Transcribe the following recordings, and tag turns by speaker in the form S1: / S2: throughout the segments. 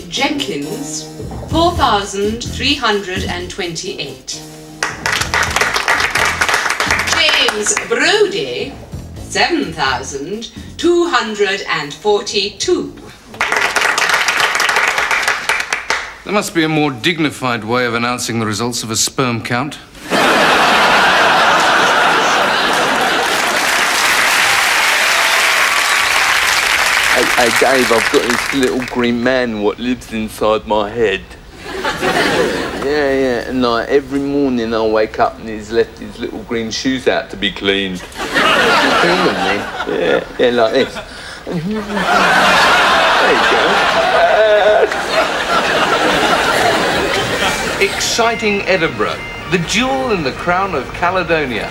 S1: Jenkins, 4,328. James Brodie, 7,242.
S2: There must be a more dignified way of announcing the results of a sperm count.
S3: Hey, Dave, I've got this little green man what lives inside my head. Yeah, and like every morning I wake up and he's left his little green shoes out to be cleaned. Clean them, then. Yeah, like this. There you go.
S2: Exciting Edinburgh, the jewel in the crown of Caledonia.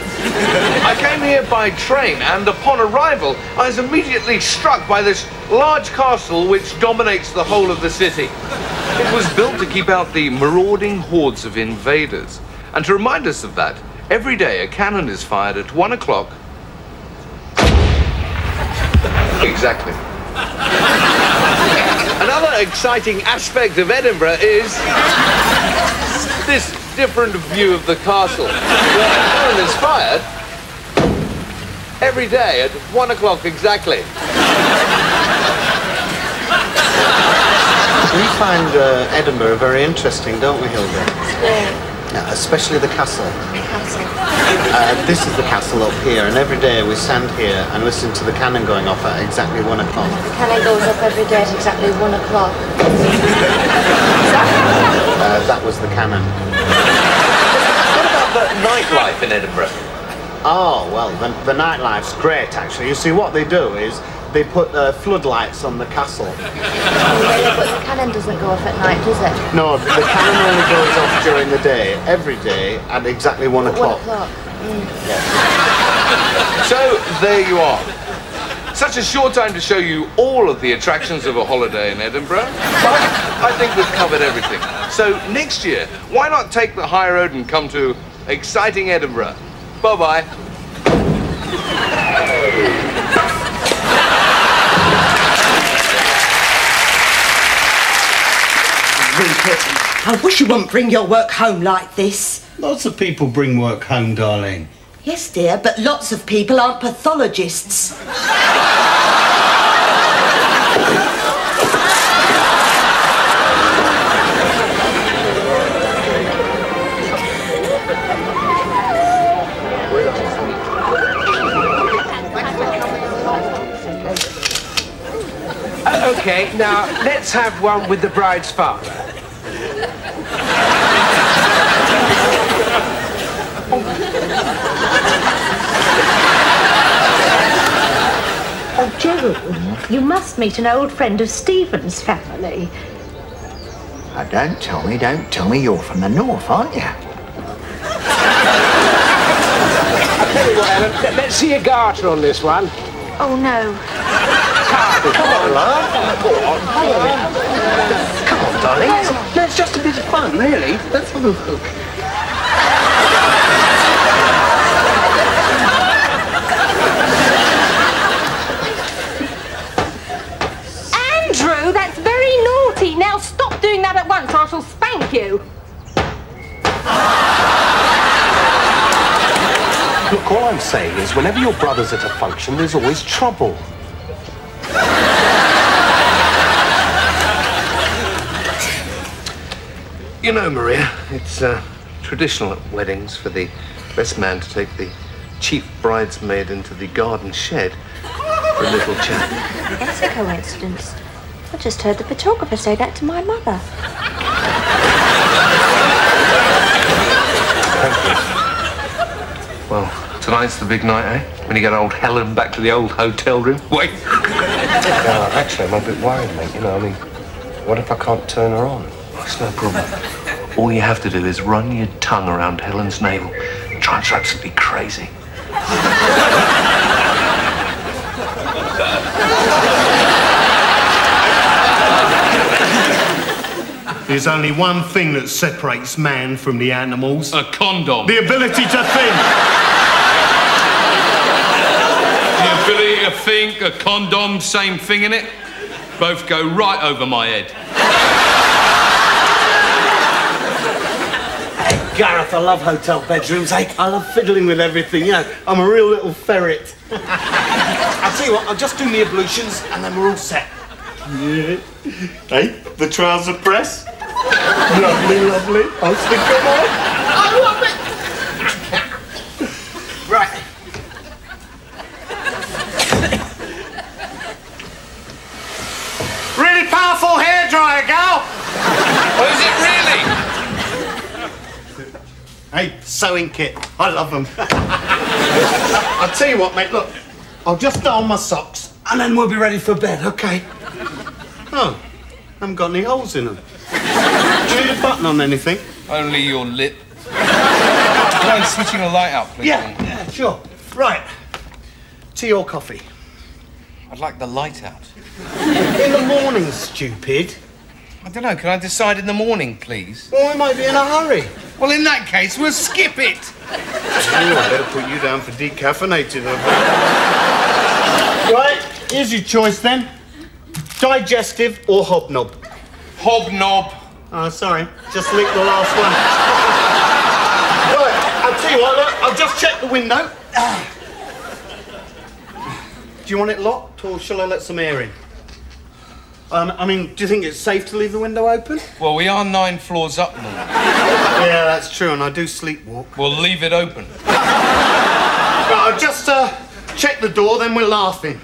S2: I came here by train, and upon arrival, I was immediately struck by this large castle which dominates the whole of the city. It was built to keep out the marauding hordes of invaders. And to remind us of that, every day a cannon is fired at 1 o'clock. Exactly. Another exciting aspect of Edinburgh is this different view of the castle, where a cannon is fired every day at 1 o'clock exactly.
S4: We find Edinburgh very interesting, don't we, Hilda? Yeah, especially the castle.
S5: The castle.
S4: This is the castle up here, and every day we stand here and listen to the cannon going off at exactly 1 o'clock.
S5: The cannon goes up every day at exactly 1 o'clock.
S4: That was the cannon.
S2: What about the nightlife in Edinburgh?
S4: Oh, well, the nightlife's great, actually. You see, what they do is they put floodlights on the castle.
S5: Oh, really? But the cannon doesn't go off at night, does it?
S4: No, the cannon only goes off during the day, every day, at exactly 1 o'clock.
S5: 1 o'clock.
S4: Yeah.
S2: So, there you are. Such a short time to show you all of the attractions of a holiday in Edinburgh. But I think we've covered everything. So, next year, why not take the high road and come to exciting Edinburgh? Bye-bye.
S6: I wish you wouldn't bring your work home like this.
S7: Lots of people bring work home, darling.
S6: Yes, dear, but lots of people aren't pathologists.
S8: Okay, now let's have one with the bride's father.
S9: Oh, Joe, you must meet an old friend of Stephen's family.
S10: Oh, don't tell me, you're from the north, aren't you?
S8: I'll tell you what, Ellen, let's see a garter on this one.
S9: Oh, no.
S8: Come on, love.
S10: Come on, darling.
S8: No, it's just a bit of fun, really. Let's have a look.
S9: Andrew, that's very naughty. Now stop doing that at once or I shall spank you.
S11: Look, all I'm saying is whenever your brother's at a function, there's always trouble.
S2: You know, Maria, it's traditional at weddings for the best man to take the chief bridesmaid into the garden shed for a little chat.
S5: That's a coincidence. I just heard the photographer say that to my mother.
S2: Well, tonight's the big night, eh? When you get old Helen back to the old hotel room. Wait.
S11: Actually, I'm a bit worried, mate. You know, I mean, what if I can't turn her on?
S2: It's no problem. All you have to do is run your tongue around Helen's navel. Drives her absolutely crazy.
S7: There's only one thing that separates man from the animals.
S2: A condom.
S7: The ability to think.
S2: The ability to think, a condom, same thing in it. Both go right over my head.
S4: Gareth, I love hotel bedrooms. I love fiddling with everything, you know. I'm a real little ferret. I'll tell you what, I'll just do my ablutions and then we're all set. Yeah. Hey, the trouser press. Lovely, lovely. I'll stick them on. I love it. Right. Really powerful hairdryer, gal.
S2: Oh, is it really?
S4: Hey, sewing kit. I love them. I'll tell you what, mate, look. I'll just don my socks and then we'll be ready for bed, OK? Oh, I haven't got any holes in them. Do you need a button on anything?
S2: Only your lip. Do you mind switching the light out, please?
S4: Yeah, sure. Right. Tea or coffee?
S2: I'd like the light out.
S4: In the morning, stupid.
S2: I don't know, can I decide in the morning, please?
S4: Well, we might be in a hurry.
S2: Well, in that case, we'll skip it.
S4: I better put you down for decaffeinated. Right, here's your choice then. Digestive or hobnob?
S2: Hobnob.
S4: Oh, sorry. Just licked the last one. Right, I'll tell you what, look, I'll just check the window. Do you want it locked or shall I let some air in? I mean, do you think it's safe to leave the window open?
S2: Well, we are 9 floors up now.
S4: Yeah, that's true, and I do sleepwalk.
S2: We'll leave it open.
S4: Right, I'll just check the door, then we're laughing.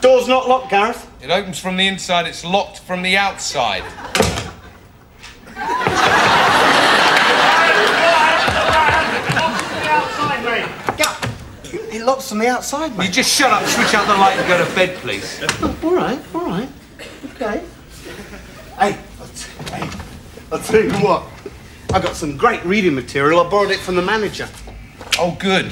S4: Door's not locked, Gareth.
S2: It opens from the inside, it's locked from the outside.
S4: It locks on the outside, mate.
S2: You just shut up, switch out the light and go to bed, please.
S4: Oh, all right. OK. Hey, I'll tell you what. I got some great reading material. I borrowed it from the manager.
S2: Oh, good.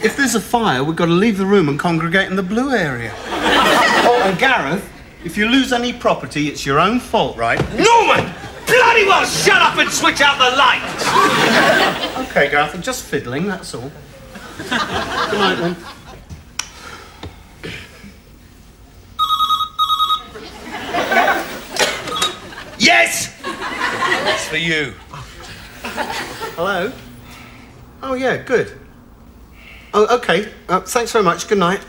S4: If there's a fire, we've got to leave the room and congregate in the blue area. Oh, and Gareth, if you lose any property, it's your own fault, right?
S2: Norman! Bloody well, shut up and switch out the light!
S4: OK, Gareth, I'm just fiddling, that's all. Good night, then.
S2: Yes! That's for you.
S4: Hello? Oh, yeah, good. Oh, OK. Thanks very much. Good night.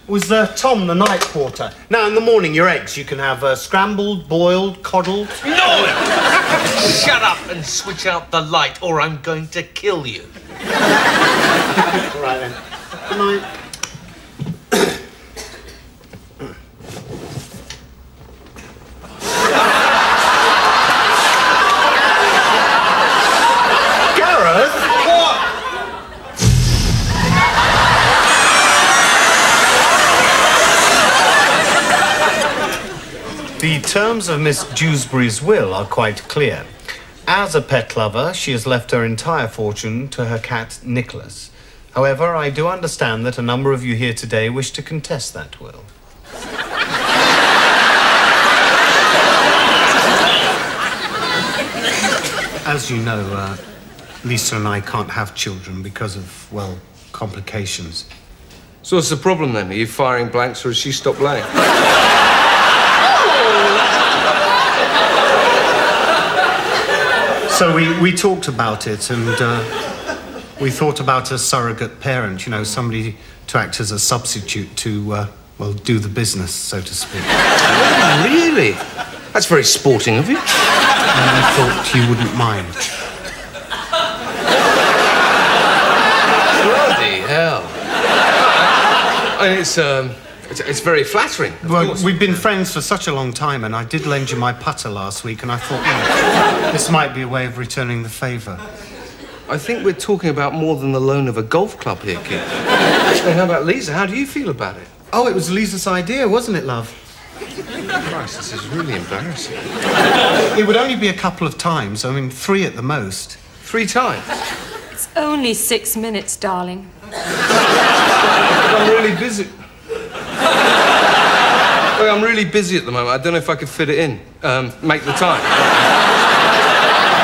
S4: Was Tom the night porter? Now, in the morning, your eggs, you can have scrambled, boiled, coddled...
S2: No! Shut up and switch out the light, or I'm going to kill you.
S4: All right, then. Good night. Gareth?
S2: What?
S4: The terms of Miss Dewsbury's will are quite clear. As a pet lover, she has left her entire fortune to her cat, Nicholas. However, I do understand that a number of you here today wish to contest that will. As you know, Lisa and I can't have children because of, well, complications.
S2: So what's the problem then? Are you firing blanks or has she stopped laying?
S4: So we talked about it and we thought about a surrogate parent, you know, somebody to act as a substitute to, well, do the business, so to speak.
S2: Oh, really? That's very sporting of you.
S4: And I thought you wouldn't mind.
S2: Bloody hell. And it's very flattering.
S4: Well, we've been friends for such a long time, and I did lend you my putter last week, and I thought, well, this might be a way of returning the favour.
S2: I think we're talking about more than the loan of a golf club here, kid. Hey, how about Lisa? How do you feel about it?
S4: Oh, it was Lisa's idea, wasn't it, love?
S2: Christ, this is really embarrassing.
S4: It would only be a couple of times. I mean, 3 at the most.
S2: 3 times?
S12: It's only 6 minutes, darling.
S2: I'm really busy. Well, I'm really busy at the moment. I don't know if I could fit it in. Make the time.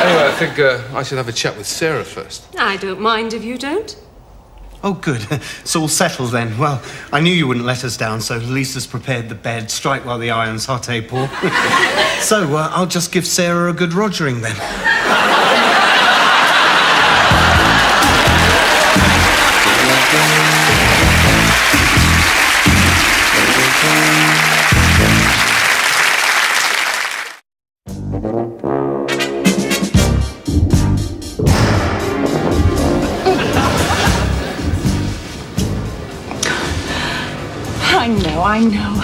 S2: Anyway, I think I should have a chat with Sarah first.
S12: I don't mind if you don't.
S4: Oh, good. It's all settled then. Well, I knew you wouldn't let us down, so Lisa's prepared the bed. Strike while the iron's hot, eh, Paul? So, I'll just give Sarah a good rogering then.
S6: I know,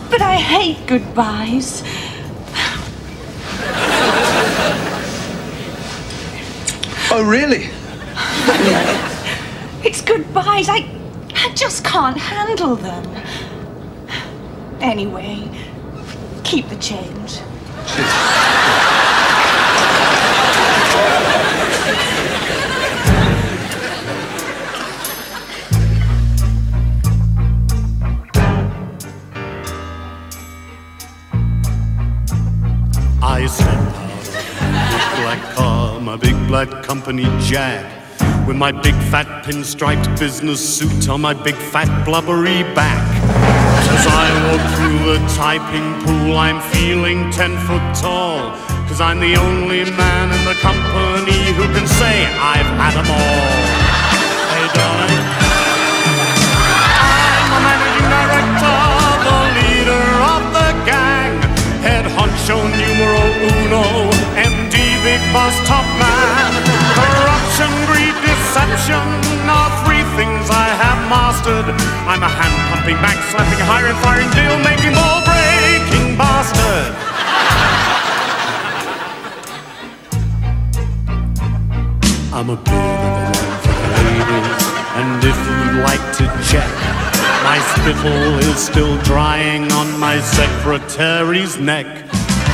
S6: but I hate goodbyes.
S2: Oh, really?
S6: It's goodbyes. I just can't handle them. Anyway, keep the change.
S7: I step out of my big black car, my big black company Jag, with my big fat pinstriped business suit on my big fat blubbery back. As I walk through the typing pool, I'm feeling 10 foot tall, 'cause I'm the only man in the company who can say I've had 'em all. Hey darling, I'm the managing director, the leader of the gang, head honcho numero uno, MD, big boss, top man. Corruption, greed, deception are three things I have mastered. I'm a hand-pumping, back-slapping, hiring, firing, deal-making, ball-breaking bastard. I'm a bit of a one for the ladies, and if you'd like to check, my spittle is still drying on my secretary's neck.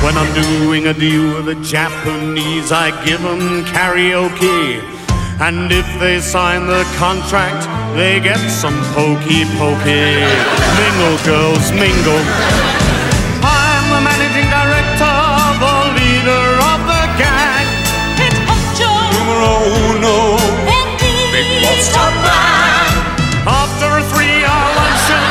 S7: When I'm doing a deal with the Japanese, I give them karaoke. And if they sign the contract, they get some pokey-pokey. Mingle, girls, mingle. I'm the managing director, the leader of the gang. It's Honcho numero uno, big boss top man. After a 3-hour luncheon,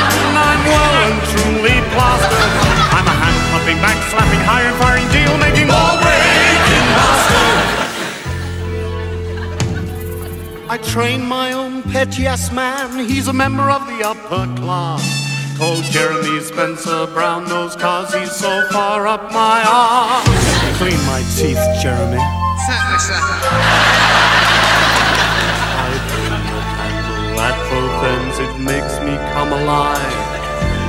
S7: I'm well and truly plastered. I'm a hand-pumping, back-slapping, hiring, firing, deal-making, ball-breaking bastard. I train my own pet yes man. He's a member of the upper class, called Jeremy Spencer Brown nose, 'cause he's so far up my arse. Clean my teeth, Jeremy.
S2: Certainly, sir.
S7: I bring a candle at both ends, it makes me come alive.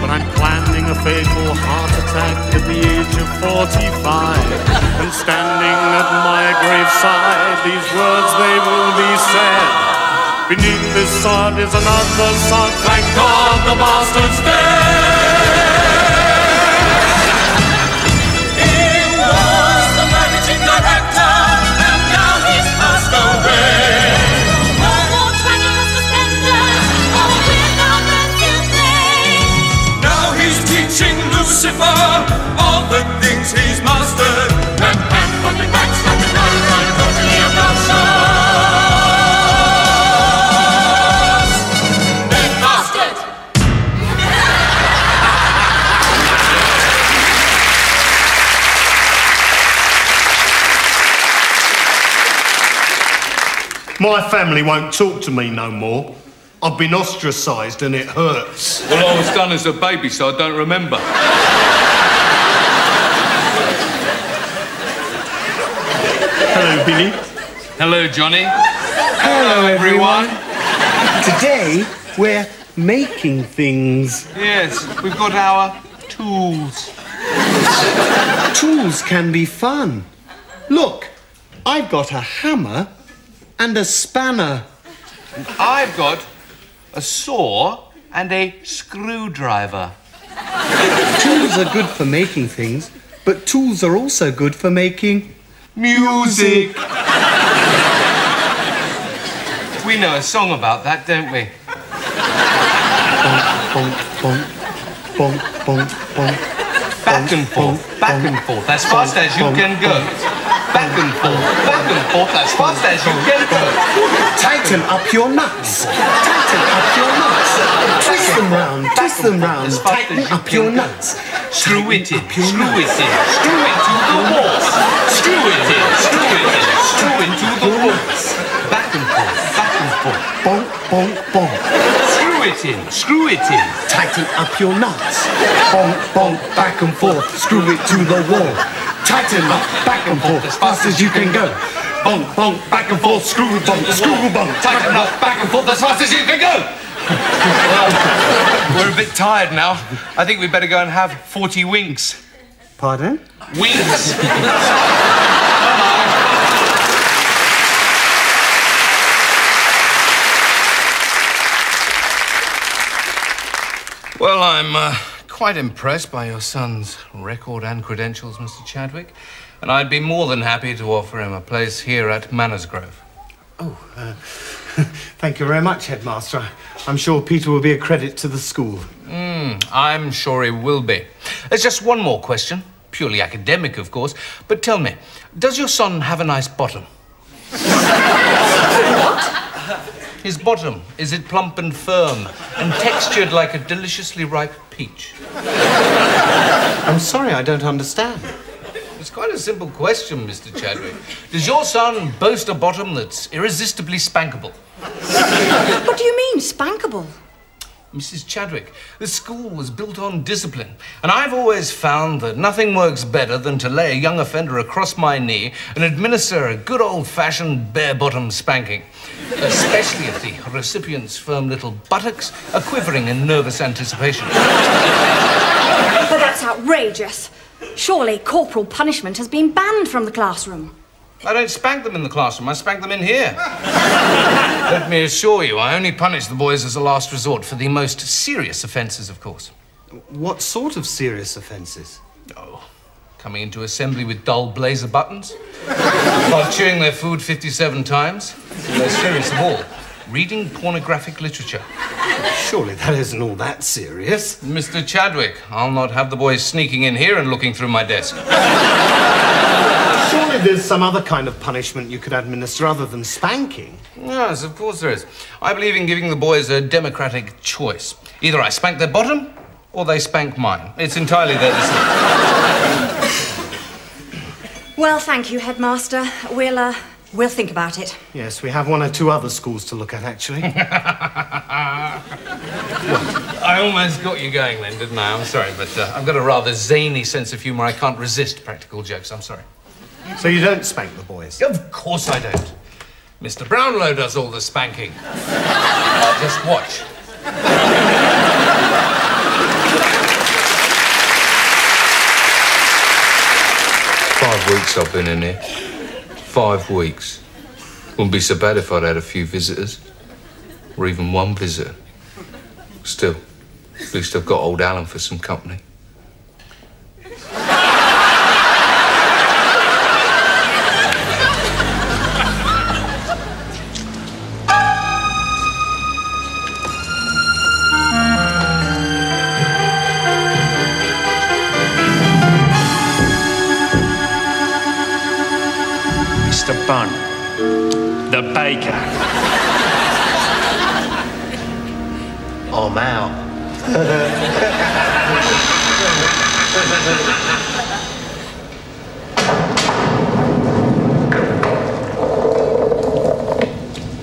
S7: But I'm planning a fatal heart attack at the age of 45. And standing at my graveside, these words they will be said. Beneath this sod is another sod, thank God the bastard's dead. He was the managing director, and now he's passed away. No more 20 suspenders, or without resume. Now he's teaching Lucifer all the things he's mastered. And hand-pumping, back-slapping, hiring, totally obnoxious. Big bastard! My family won't talk to me no more. I've been ostracised and it hurts.
S2: Well, I was done as a baby, so I don't remember.
S7: Hello, Billy.
S2: Hello, Johnny. Hello, everyone.
S4: Today, we're making things.
S2: Yes, we've got our tools.
S4: Tools can be fun. Look, I've got a hammer and a spanner.
S2: I've got a saw and a screwdriver.
S4: Tools are good for making things, but tools are also good for making
S2: music. We know a song about that, don't we?
S4: bonk, bonk, bonk, bonk, bonk.
S2: Back and forth, back and forth, as fast as you can go. back and forth, as fast as you can go.
S4: Tighten up your nuts. Tighten up your nuts. Twist them round, twist them round. Tighten up your nuts.
S2: Screw it in, screw it in, screw it to the walls. Screw it in, screw it in, screw into the walls. Back and forth,
S4: bonk, bonk, bonk.
S2: Screw it in, screw it in.
S4: Tighten up your nuts. Bonk, bonk, back and forth, screw it to the wall. Tighten up, back and forth, as fast as you can go. Bonk, bonk, back and forth, screw, bonk, screw, bonk.
S2: Tighten up, back and forth, as fast as you can go. Well, we're a bit tired now. I think we'd better go and have 40 winks.
S4: Pardon?
S2: Winks. Well, I'm quite impressed by your son's record and credentials, Mr. Chadwick, and I'd be more than happy to offer him a place here at Manorgrove.
S4: Oh, thank you very much, Headmaster. I'm sure Peter will be a credit to the school.
S2: I'm sure he will be. There's just one more question, purely academic, of course, but tell me, does your son have a nice bottom?
S6: What?
S2: His bottom, is it plump and firm and textured like a deliciously ripe peach?
S4: I'm sorry, I don't understand.
S2: It's quite a simple question, Mr. Chadwick. Does your son boast a bottom that's irresistibly spankable?
S6: What do you mean, spankable?
S2: Mrs. Chadwick, the school was built on discipline, and I've always found that nothing works better than to lay a young offender across my knee and administer a good old-fashioned bare-bottom spanking, especially if the recipient's firm little buttocks are quivering in nervous anticipation.
S9: But that's outrageous. Surely corporal punishment has been banned from the classroom.
S2: I don't spank them in the classroom, I spank them in here. Let me assure you, I only punish the boys as a last resort for the most serious offences, of course.
S4: What sort of serious offences?
S2: Oh, coming into assembly with dull blazer buttons, while chewing their food 57 times, and most serious of all, reading pornographic literature.
S4: Surely that isn't all that serious.
S2: Mr. Chadwick, I'll not have the boys sneaking in here and looking through my desk.
S4: Surely there's some other kind of punishment you could administer other than spanking.
S2: Yes, of course there is. I believe in giving the boys a democratic choice. Either I spank their bottom, or they spank mine. It's entirely their decision.
S9: Well, thank you, Headmaster. We'll think about it.
S4: Yes, we have one or two other schools to look at, actually.
S2: I almost got you going then, didn't I? I'm sorry, but I've got a rather zany sense of humour. I can't resist practical jokes. I'm sorry.
S4: So you don't spank the boys?
S2: Of course I don't. Mr. Brownlow does all the spanking. I'll just watch. 5 weeks I've been in here. 5 weeks. Wouldn't be so bad if I'd had a few visitors. Or even one visitor. Still, at least I've got old Alan for some company.
S13: Mr. Bunn, the baker.
S11: I'm out.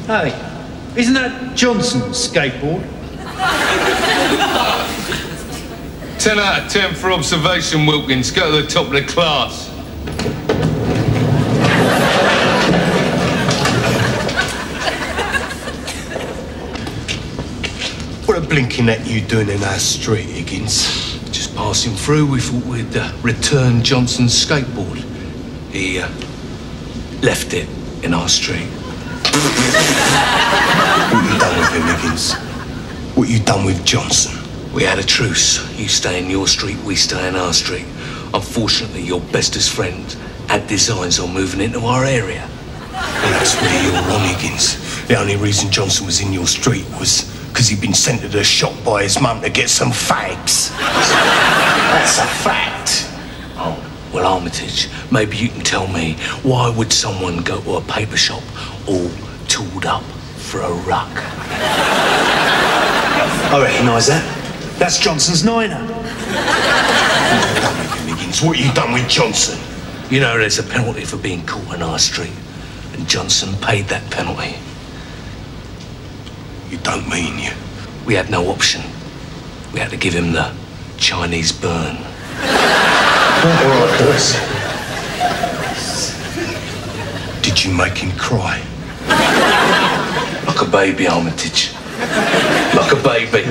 S14: Hey, isn't that Johnson's skateboard?
S2: 10 out of 10 for observation, Wilkins. Go to the top of the class.
S11: What a blinking net you doing in our street, Higgins?
S2: Just passing through, we thought we'd return Johnson's skateboard. He left it in our street.
S11: What you done with him, Higgins? What you done with Johnson?
S2: We had a truce. You stay in your street, we stay in our street. Unfortunately, your bestest friend had designs on moving into our area.
S11: Well, that's where you're wrong, Higgins. The only reason Johnson was in your street was because he'd been sent to the shop by his mum to get some fags. That's a fact.
S2: Oh,
S11: Well, Armitage, maybe you can tell me, why would someone go to a paper shop all tooled up for a ruck?
S14: I recognise that. That's Johnson's niner.
S11: What you done with Johnson? You know, there's a penalty for being caught on our street, and Johnson paid that penalty.
S15: You don't mean you?
S11: We had no option. We had to give him the Chinese burn.
S15: All right, boys. Did you make him cry?
S11: Like a baby, Armitage. Like a baby.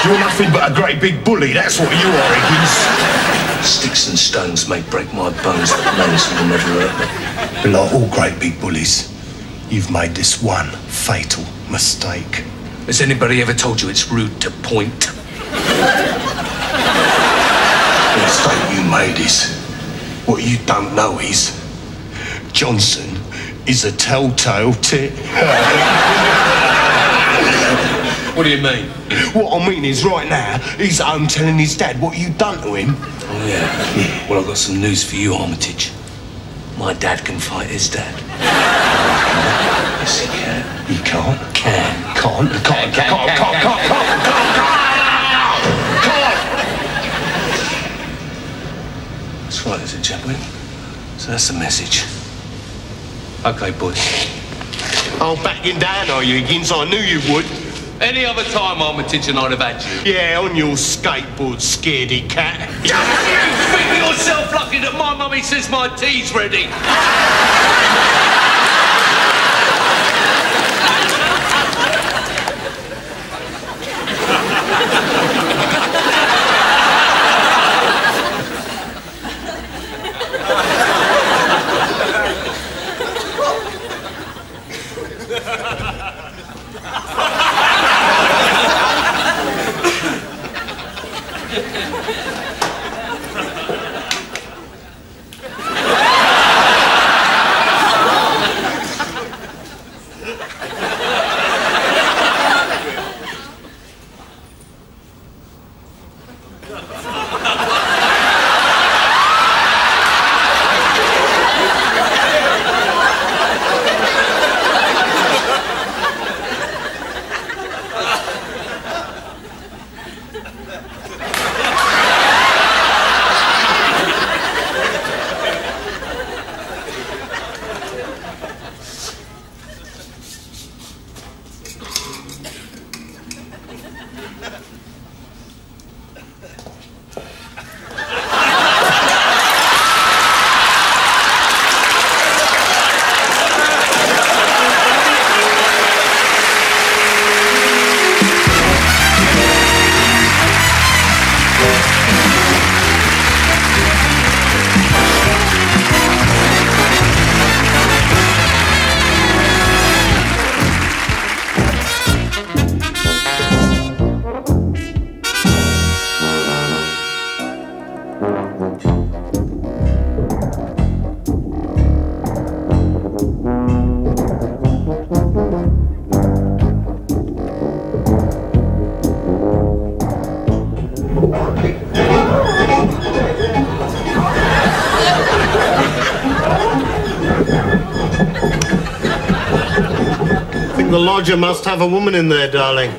S15: You're nothing but a great big bully, that's what you are, Higgins.
S11: Sticks and stones may break my bones, but medicine will never hurt me.
S15: But like all great big bullies, you've made this one fatal mistake.
S11: Has anybody ever told you it's rude to point?
S15: The mistake you made is, what you don't know is, Johnson is a telltale tit.
S11: What do you mean?
S15: What I mean is, right now, he's at home telling his dad what you done to him.
S11: Oh, yeah? Well, I've got some news for you, Armitage. My dad can fight his dad.
S15: Yes, he can. He can't.
S11: Can't. That's right, is it, Chaplain? So that's the message. OK, boys.
S15: Oh, backing down, are you, Higgins? I knew you would.
S2: Any other time, Armitage, and I'd have had you.
S15: Yeah, on your skateboard, scaredy cat.
S2: You think yourself lucky that my mummy says my tea's ready.
S4: The lodger must have a woman in there, darling.